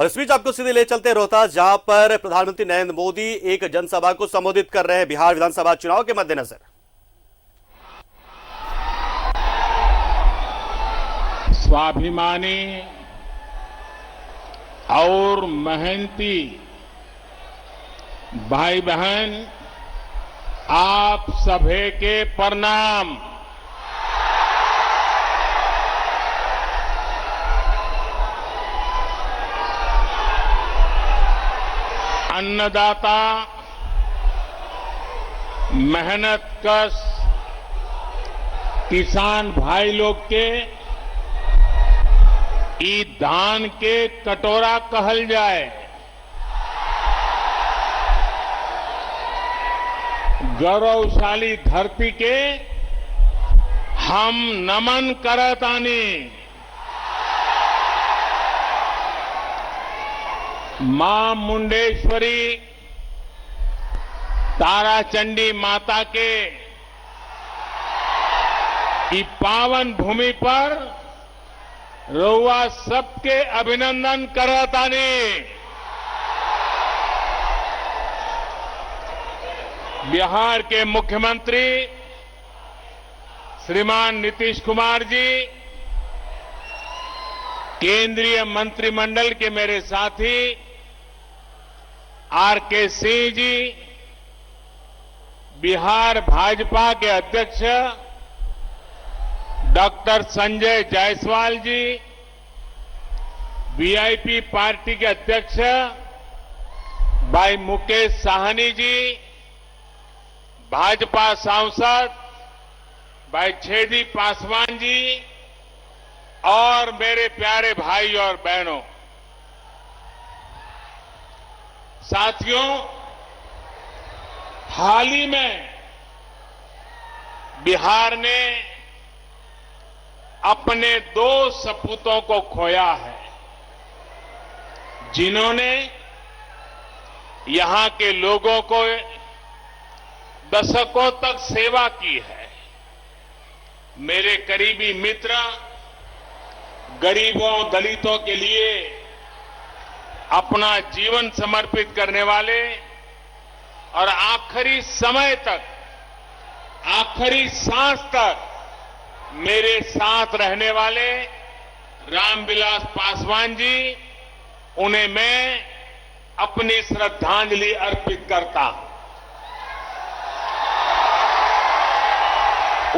और इस बीच आपको सीधे ले चलते हैं रोहतास, जहां पर प्रधानमंत्री नरेंद्र मोदी एक जनसभा को संबोधित कर रहे हैं बिहार विधानसभा चुनाव के मद्देनजर। स्वाभिमानी और मेहनती भाई बहन, आप सभी के प्रणाम। अन्नदाता, मेहनत कश किसान भाई लोग के ई धान के कटोरा कहल जाए, गौरवशाली धरती के हम नमन करतानी। मां मुंडेश्वरी ताराचंडी माता के ई पावन भूमि पर रउआ सबके अभिनंदन करतानी। बिहार के मुख्यमंत्री श्रीमान नीतीश कुमार जी, केंद्रीय मंत्रिमंडल के मेरे साथी आर.के. सिंह जी, बिहार भाजपा के अध्यक्ष डॉक्टर संजय जायसवाल जी, वीआईपी पार्टी के अध्यक्ष भाई मुकेश साहनी जी, भाजपा सांसद भाई छेदी पासवान जी और मेरे प्यारे भाई और बहनों, साथियों, हाल ही में बिहार ने अपने 2 सपूतों को खोया है, जिन्होंने यहां के लोगों को दशकों तक सेवा की है। मेरे करीबी मित्र, गरीबों दलितों के लिए अपना जीवन समर्पित करने वाले और आखिरी समय तक, आखिरी सांस तक मेरे साथ रहने वाले रामविलास पासवान जी, उन्हें मैं अपनी श्रद्धांजलि अर्पित करता हूं।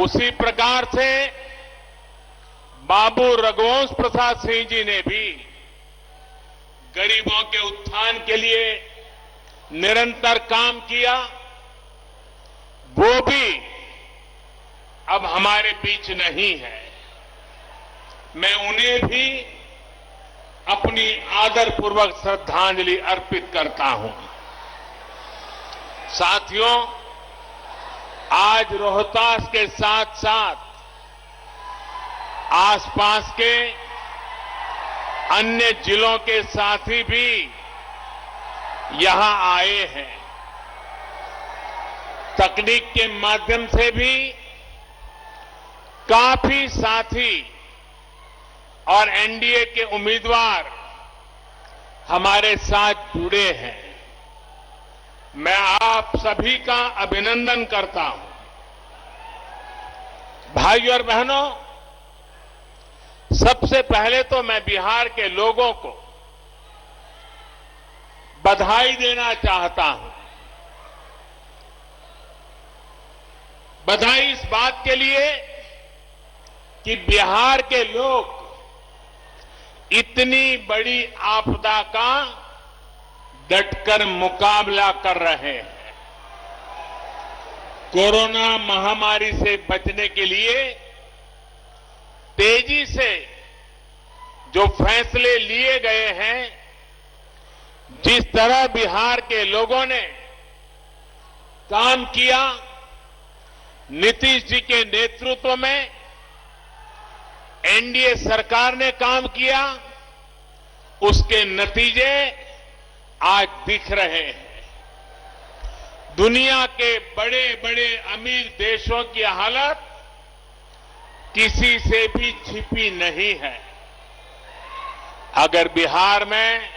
उसी प्रकार से बाबू रघुवंश प्रसाद सिंह जी ने भी गरीबों के उत्थान के लिए निरंतर काम किया। वो भी अब हमारे बीच नहीं है। मैं उन्हें भी अपनी आदरपूर्वक श्रद्धांजलि अर्पित करता हूं। साथियों, आज रोहतास के साथ साथ आसपास के अन्य जिलों के साथी भी यहां आए हैं। तकनीक के माध्यम से भी काफी साथी और एनडीए के उम्मीदवार हमारे साथ जुड़े हैं। मैं आप सभी का अभिनंदन करता हूं। भाइयों और बहनों, सबसे पहले तो मैं बिहार के लोगों को बधाई देना चाहता हूं। बधाई इस बात के लिए कि बिहार के लोग इतनी बड़ी आपदा का डटकर मुकाबला कर रहे हैं। कोरोना महामारी से बचने के लिए तेजी से जो फैसले लिए गए हैं, जिस तरह बिहार के लोगों ने काम किया, नीतीश जी के नेतृत्व में एनडीए सरकार ने काम किया, उसके नतीजे आज दिख रहे हैं। दुनिया के बड़े बड़े अमीर देशों की हालत किसी से भी छिपी नहीं है। अगर बिहार में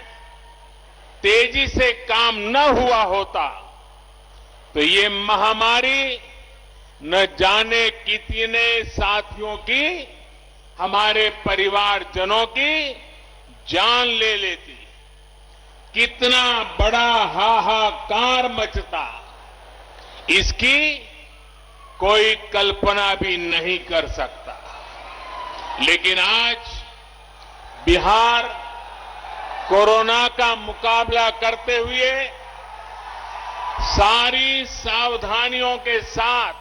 तेजी से काम न हुआ होता तो ये महामारी न जाने कितने साथियों की, हमारे परिवारजनों की जान ले लेती। कितना बड़ा हाहाकार मचता, इसकी कोई कल्पना भी नहीं कर सकता। लेकिन आज बिहार कोरोना का मुकाबला करते हुए सारी सावधानियों के साथ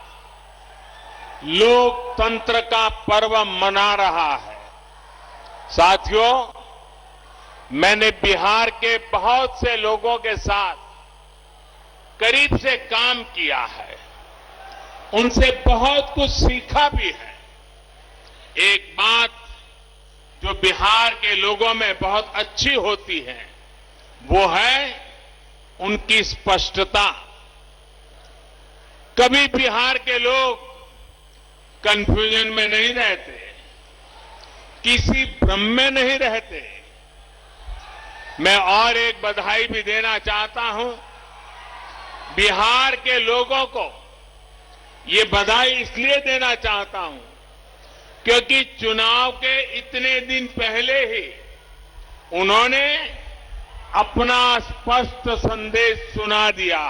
लोकतंत्र का पर्व मना रहा है। साथियों, मैंने बिहार के बहुत से लोगों के साथ करीब से काम किया है, उनसे बहुत कुछ सीखा भी है। एक बात जो बिहार के लोगों में बहुत अच्छी होती है वो है उनकी स्पष्टता। कभी बिहार के लोग कंफ्यूजन में नहीं रहते, किसी भ्रम में नहीं रहते। मैं और एक बधाई भी देना चाहता हूं बिहार के लोगों को। ये बधाई इसलिए देना चाहता हूं क्योंकि चुनाव के इतने दिन पहले ही उन्होंने अपना स्पष्ट संदेश सुना दिया।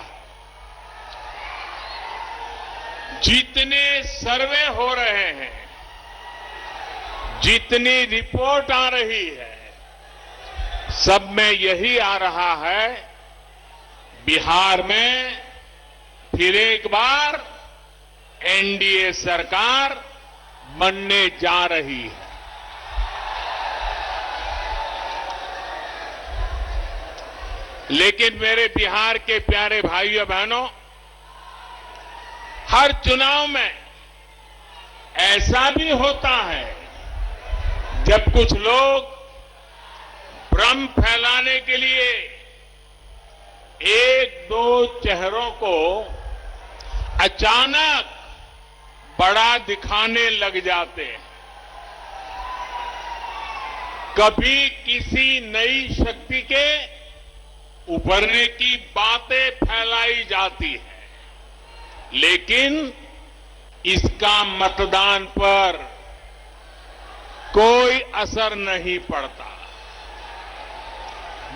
जितने सर्वे हो रहे हैं, जितनी रिपोर्ट आ रही है, सब में यही आ रहा है, बिहार में फिर एक बार एनडीए सरकार बनने जा रही है। लेकिन मेरे बिहार के प्यारे भाइयों बहनों, हर चुनाव में ऐसा भी होता है जब कुछ लोग भ्रम फैलाने के लिए एक दो चेहरों को अचानक बड़ा दिखाने लग जाते हैं। कभी किसी नई शक्ति के उभरने की बातें फैलाई जाती है, लेकिन इसका मतदान पर कोई असर नहीं पड़ता।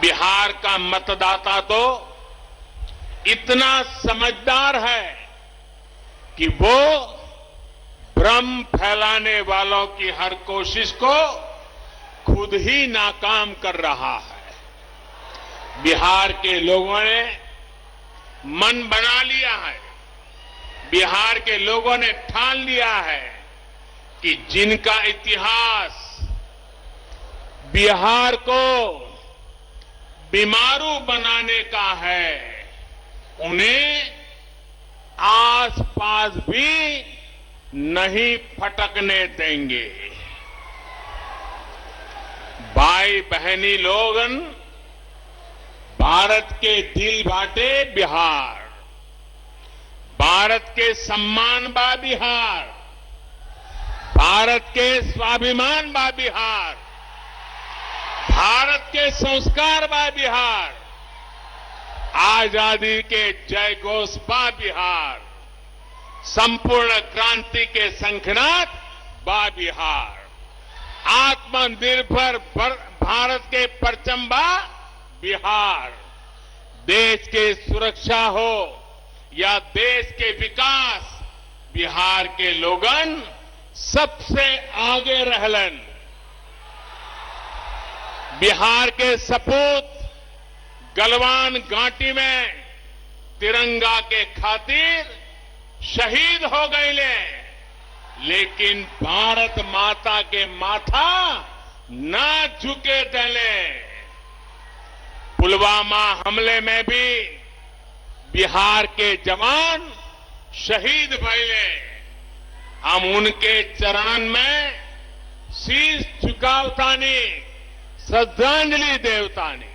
बिहार का मतदाता तो इतना समझदार है कि वो भ्रम फैलाने वालों की हर कोशिश को खुद ही नाकाम कर रहा है। बिहार के लोगों ने मन बना लिया है, बिहार के लोगों ने ठान लिया है कि जिनका इतिहास बिहार को बीमारू बनाने का है, उन्हें आसपास भी नहीं फटकने देंगे। भाई बहनी लोगन, भारत के दिल बाटे बिहार, भारत के सम्मान बा बिहार, भारत के स्वाभिमान बा बिहार, भारत के संस्कार बा बिहार, आजादी के जय घोष बा बिहार, संपूर्ण क्रांति के शंखनाद बा बिहार, आत्मनिर्भर भारत के परचम बा बिहार। देश के सुरक्षा हो या देश के विकास, बिहार के लोगन सबसे आगे रहलन। बिहार के सपूत गलवान घाटी में तिरंगा के खातिर शहीद हो गए, लेकिन भारत माता के माथा ना झुके दले। पुलवामा हमले में भी बिहार के जवान शहीद भइले। हम उनके चरणन में शीश झुकावतानी, श्रद्धांजलि देवतानी।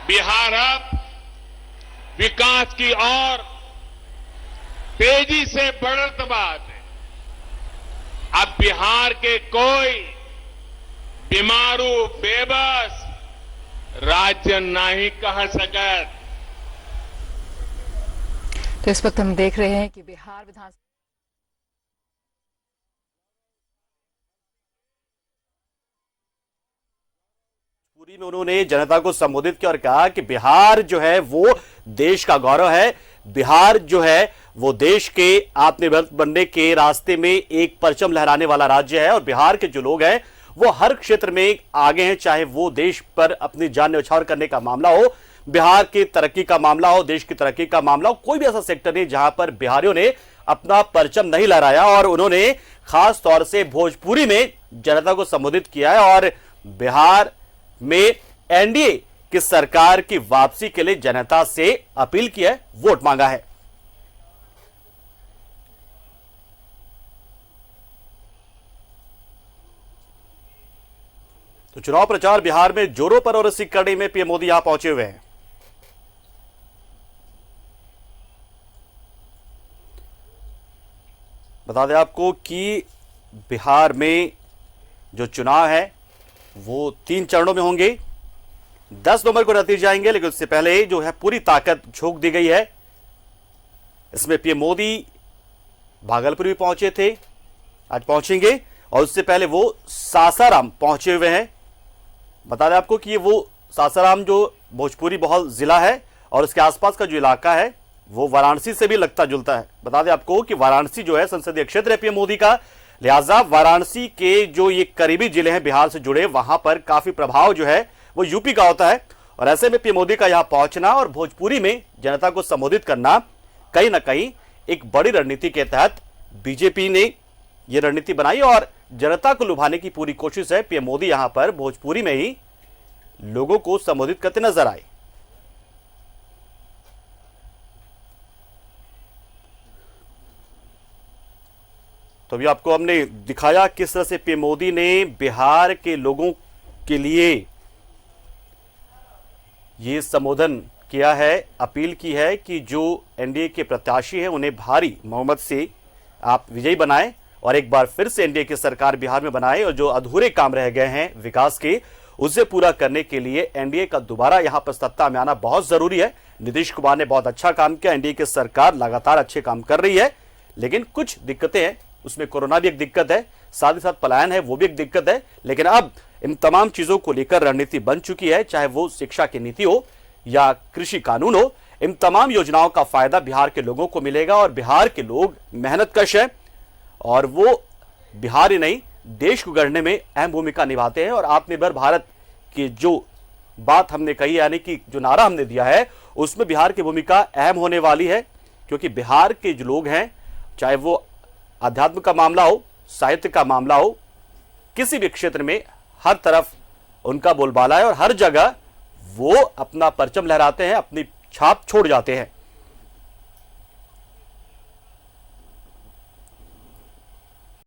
बिहार अब विकास की ओर तेजी से बढ़त बात है। अब बिहार के कोई बीमारू बेबस राज्य नहीं कह सकत। तो इस वक्त हम देख रहे हैं कि बिहार विधानसभा पूरी में उन्होंने जनता को संबोधित किया और कहा कि बिहार जो है वो देश का गौरव है। बिहार जो है वो देश के आत्मनिर्भर बनने के रास्ते में एक परचम लहराने वाला राज्य है और बिहार के जो लोग हैं वो हर क्षेत्र में आगे हैं, चाहे वो देश पर अपनी जान न्यौछावर करने का मामला हो, बिहार की तरक्की का मामला हो, देश की तरक्की का मामला हो, कोई भी ऐसा सेक्टर नहीं जहां पर बिहारियों ने अपना परचम नहीं लहराया। और उन्होंने खास तौर से भोजपुरी में जनता को संबोधित किया है और बिहार में एनडीए की सरकार की वापसी के लिए जनता से अपील की है, वोट मांगा है। तो चुनाव प्रचार बिहार में जोरों पर और इसी कड़ी में पीएम मोदी यहां पहुंचे हुए हैं। बता दें आपको कि बिहार में जो चुनाव है वो 3 चरणों में होंगे। 10 नवंबर को नतीजे आएंगे, लेकिन उससे पहले जो है पूरी ताकत झोंक दी गई है। इसमें पीएम मोदी भागलपुर भी पहुंचे थे, आज पहुंचेंगे और उससे पहले वो सासाराम पहुंचे हुए हैं। बता दें आपको कि ये वो सासाराम जो भोजपुरी बहुल जिला है और उसके आसपास का जो इलाका है वो वाराणसी से भी लगता जुलता है। बता दें आपको कि वाराणसी जो है संसदीय क्षेत्र है पीएम मोदी का, लिहाजा वाराणसी के जो ये करीबी जिले हैं बिहार से जुड़े, वहां पर काफी प्रभाव जो है वो यूपी का होता है। और ऐसे में पीएम मोदी का यहां पहुंचना और भोजपुरी में जनता को संबोधित करना कहीं ना कहीं एक बड़ी रणनीति के तहत बीजेपी ने यह रणनीति बनाई और जनता को लुभाने की पूरी कोशिश है। पीएम मोदी यहां पर भोजपुरी में ही लोगों को संबोधित करते नजर आए। तो अभी आपको हमने दिखाया किस तरह से पीएम मोदी ने बिहार के लोगों के लिए ये संबोधन किया है, अपील की है कि जो एनडीए के प्रत्याशी हैं उन्हें भारी बहुमत से आप विजयी बनाएं और एक बार फिर से एनडीए की सरकार बिहार में बनाए और जो अधूरे काम रह गए हैं विकास के उसे पूरा करने के लिए एनडीए का दोबारा यहां पर सत्ता में आना बहुत जरूरी है। नीतीश कुमार ने बहुत अच्छा काम किया, एनडीए की सरकार लगातार अच्छे काम कर रही है, लेकिन कुछ दिक्कतें हैं, उसमें कोरोना भी एक दिक्कत है, साथ ही साथ पलायन है वो भी एक दिक्कत है। लेकिन अब इन तमाम चीजों को लेकर रणनीति बन चुकी है, चाहे वो शिक्षा की नीति हो या कृषि कानून हो, इन तमाम योजनाओं का फायदा बिहार के लोगों को मिलेगा। और बिहार के लोग मेहनतकश है और वो बिहार ही नहीं देश को गढ़ने में अहम भूमिका निभाते हैं। और आत्मनिर्भर भारत की जो बात हमने कही, यानी कि जो नारा हमने दिया है, उसमें बिहार की भूमिका अहम होने वाली है, क्योंकि बिहार के जो लोग हैं, चाहे वो अध्यात्म का मामला हो, साहित्य का मामला हो, किसी भी क्षेत्र में हर तरफ उनका बोलबाला है और हर जगह वो अपना परचम लहराते हैं, अपनी छाप छोड़ जाते हैं।